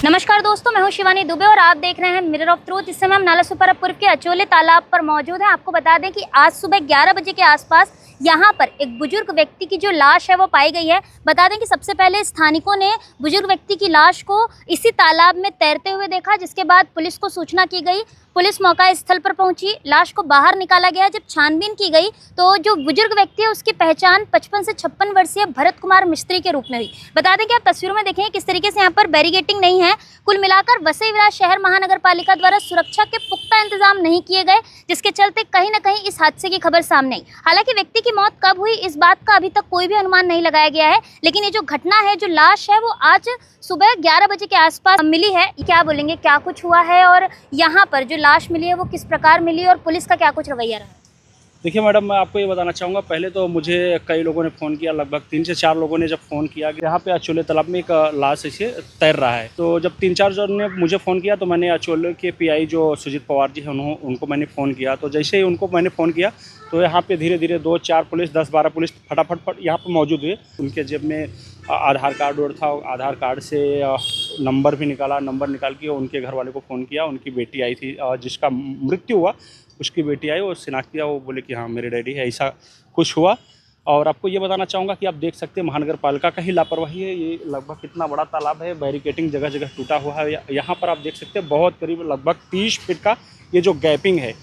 नमस्कार दोस्तों, मैं हूं शिवानी दुबे और आप देख रहे हैं मिरर ऑफ ट्रूथ। इस समय हम नालासोपारा पूर्व के अचोले तालाब पर मौजूद हैं। आपको बता दें कि आज सुबह 11 बजे के आसपास यहाँ पर एक बुजुर्ग व्यक्ति की जो लाश है वो पाई गई है। बता दें कि सबसे पहले स्थानिकों ने बुजुर्ग व्यक्ति की लाश को इसी तालाब में तैरते हुए देखा, जिसके बाद पुलिस को सूचना की गई। पुलिस मौका स्थल पर पहुंची, लाश को बाहर निकाला गया। जब छानबीन की गई तो जो बुजुर्ग व्यक्ति है उसकी पहचान 55 से 56 वर्षीय भरत कुमार मिस्त्री के रूप में हुई। बता दें कि आप तस्वीरों में देखें किस तरीके से यहाँ पर बैरिकेटिंग नहीं है। कुल मिलाकर वसई विरार शहर महानगर पालिका द्वारा सुरक्षा के पुख्ता इंतजाम नहीं किए गए, जिसके चलते कहीं न कहीं इस हादसे की खबर सामने आई। हालांकि व्यक्ति की मौत कब हुई इस बात का अभी तक कोई भी अनुमान नहीं लगाया गया है, लेकिन ये जो घटना है, जो लाश है, वो आज सुबह 11 बजे के आसपास मिली है। क्या बोलेंगे, क्या कुछ हुआ है और यहाँ पर जो लाश मिली है वो किस प्रकार मिली और पुलिस का क्या कुछ रवैया रहा? देखिए मैडम, मैं आपको ये बताना चाहूँगा। पहले तो मुझे कई लोगों ने फ़ोन किया, लगभग 3 से 4 लोगों ने जब फ़ोन किया कि यहाँ पे अचोले तालाब में एक लाश ऐसे तैर रहा है। तो जब 3-4 जन ने मुझे फ़ोन किया तो मैंने अचोले के पीआई जो सुजीत पवार जी हैं उनको मैंने फ़ोन किया। तो जैसे ही उनको मैंने फ़ोन किया तो यहाँ पे धीरे धीरे 2-4 पुलिस, 10-12 पुलिस फटाफट यहाँ पर मौजूद हुए। उनके जेब में आधार कार्ड और था, आधार कार्ड से नंबर भी निकाला। नंबर निकाल के उनके घर वाले को फ़ोन किया। उनकी बेटी आई थी, जिसका मृत्यु हुआ, उसकी बेटी आई, वो शिनाख्त किया, वो बोले कि हाँ मेरे डैडी है, ऐसा कुछ हुआ। और आपको ये बताना चाहूँगा कि आप देख सकते हैं महानगर पालिका का ही लापरवाही है। ये लगभग कितना बड़ा तालाब है, बैरिकेटिंग जगह जगह टूटा हुआ है। यहाँ पर आप देख सकते हैं बहुत करीब लगभग 30 फीट का ये जो गैपिंग है।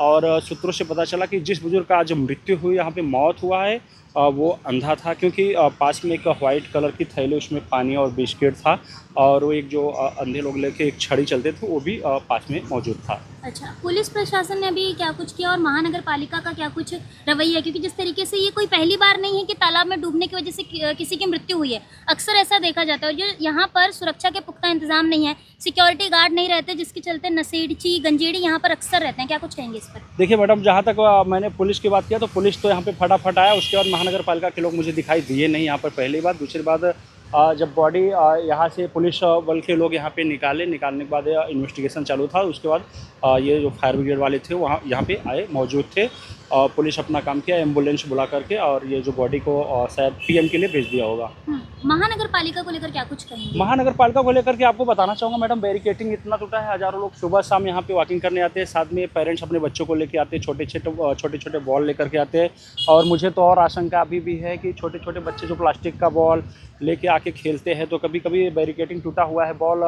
और सूत्रों से पता चला कि जिस बुजुर्ग का आज मृत्यु हुई, यहाँ पे मौत हुआ है, वो अंधा था, क्योंकि पास में एक वाइट कलर की थैली, उसमें पानी और बिस्किट था। और वो एक जो अंधे लोग लेके एक छड़ी चलते थे, वो भी पास में मौजूद था। अच्छा, पुलिस प्रशासन ने अभी क्या कुछ किया और महानगर पालिका का क्या कुछ रवैया? क्योंकि जिस तरीके से ये कोई पहली बार नहीं है कि तालाब में डूबने की वजह से किसी की मृत्यु हुई है। अक्सर ऐसा देखा जाता है। जो यहाँ पर सुरक्षा के पुख्ता इंतजाम नहीं है, सिक्योरिटी गार्ड नहीं रहते, जिसके चलते नशेड़ी गंजेड़ी यहाँ पर अक्सर रहते हैं। क्या कुछ कहेंगे इस पर? देखिए मैडम, जहाँ तक मैंने पुलिस की बात किया तो पुलिस तो यहाँ पे फटाफट आया। उसके बाद महानगर पालिका के लोग मुझे दिखाई दिए नहीं यहाँ पर, पहली बात। दूसरी बात, जब बॉडी यहाँ से पुलिस बल के लोग यहाँ पे निकालने के बाद इन्वेस्टिगेशन चालू था। उसके बाद ये जो फायर ब्रिगेड वाले थे वहाँ यहाँ पे आए, मौजूद थे। पुलिस अपना काम किया, एम्बुलेंस बुला करके, और ये जो बॉडी को शायद पीएम के लिए भेज दिया होगा। महानगर पालिका को लेकर क्या कुछ कहेंगे? महानगर पालिका को लेकर के आपको बताना चाहूँगा मैडम, बैरिकेटिंग इतना टूटा है। हज़ारों लोग सुबह शाम यहाँ पे वॉकिंग करने आते हैं, साथ में पेरेंट्स अपने बच्चों को लेके आते हैं, छोटे छोटे बॉल लेकर के आते हैं। और मुझे तो और आशंका अभी भी है कि छोटे छोटे बच्चे जो प्लास्टिक का बॉल लेके आके खेलते हैं, तो कभी कभी बैरिकेटिंग टूटा हुआ है, बॉल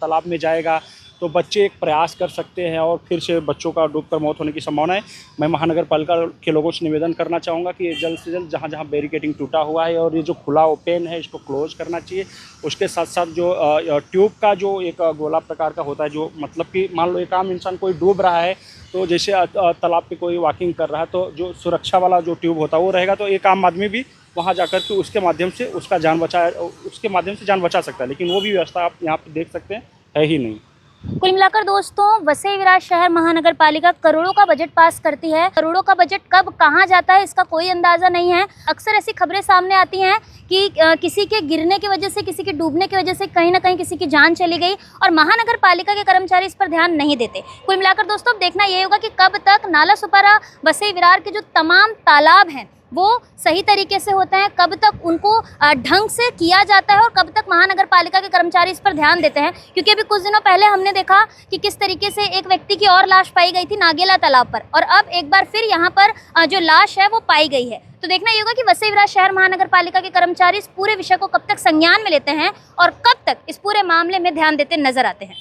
तालाब में जाएगा तो बच्चे एक प्रयास कर सकते हैं और फिर से बच्चों का डूबकर मौत होने की संभावना है। मैं महानगर पालिका के लोगों से निवेदन करना चाहूँगा कि जल्द से जल्द जहाँ जहाँ बैरिकेटिंग टूटा हुआ है और ये जो खुला ओपन है, इसको क्लोज करना चाहिए। उसके साथ साथ जो ट्यूब का जो एक गोला प्रकार का होता है, जो मतलब कि मान लो एक आम इंसान कोई डूब रहा है, तो जैसे तालाब पे कोई वॉकिंग कर रहा है, तो जो सुरक्षा वाला जो ट्यूब होता है वो रहेगा, तो एक आम आदमी भी वहाँ जाकर के उसके माध्यम से उसके माध्यम से जान बचा सकता है। लेकिन वो भी व्यवस्था आप यहाँ पे देख सकते हैं, है ही नहीं। कुल मिलाकर दोस्तों, वसई विरार शहर महानगर पालिका करोड़ों का बजट पास करती है। करोड़ों का बजट कब कहां जाता है इसका कोई अंदाजा नहीं है। अक्सर ऐसी खबरें सामने आती हैं कि किसी के गिरने की वजह से, किसी के डूबने की वजह से कहीं ना कहीं किसी की जान चली गई और महानगर पालिका के कर्मचारी इस पर ध्यान नहीं देते। कुल मिलाकर दोस्तों, अब देखना यही होगा कि कब तक नालासोपारा वसई विरार के जो तमाम तालाब हैं वो सही तरीके से होते हैं, कब तक उनको ढंग से किया जाता है और कब तक महानगर पालिका के कर्मचारी इस पर ध्यान देते हैं। क्योंकि अभी कुछ दिनों पहले हमने देखा कि किस तरीके से एक व्यक्ति की और लाश पाई गई थी नागेला तालाब पर, और अब एक बार फिर यहाँ पर जो लाश है वो पाई गई है। तो देखना ये होगा कि वसई विरार शहर महानगर पालिका के कर्मचारी इस पूरे विषय को कब तक संज्ञान में लेते हैं और कब तक इस पूरे मामले में ध्यान देते नजर आते हैं।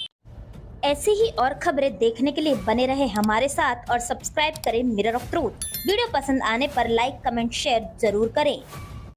ऐसी ही और खबरें देखने के लिए बने रहे हमारे साथ और सब्सक्राइब करें मिरर ऑफ ट्रूथ। वीडियो पसंद आने पर लाइक, कमेंट, शेयर जरूर करें।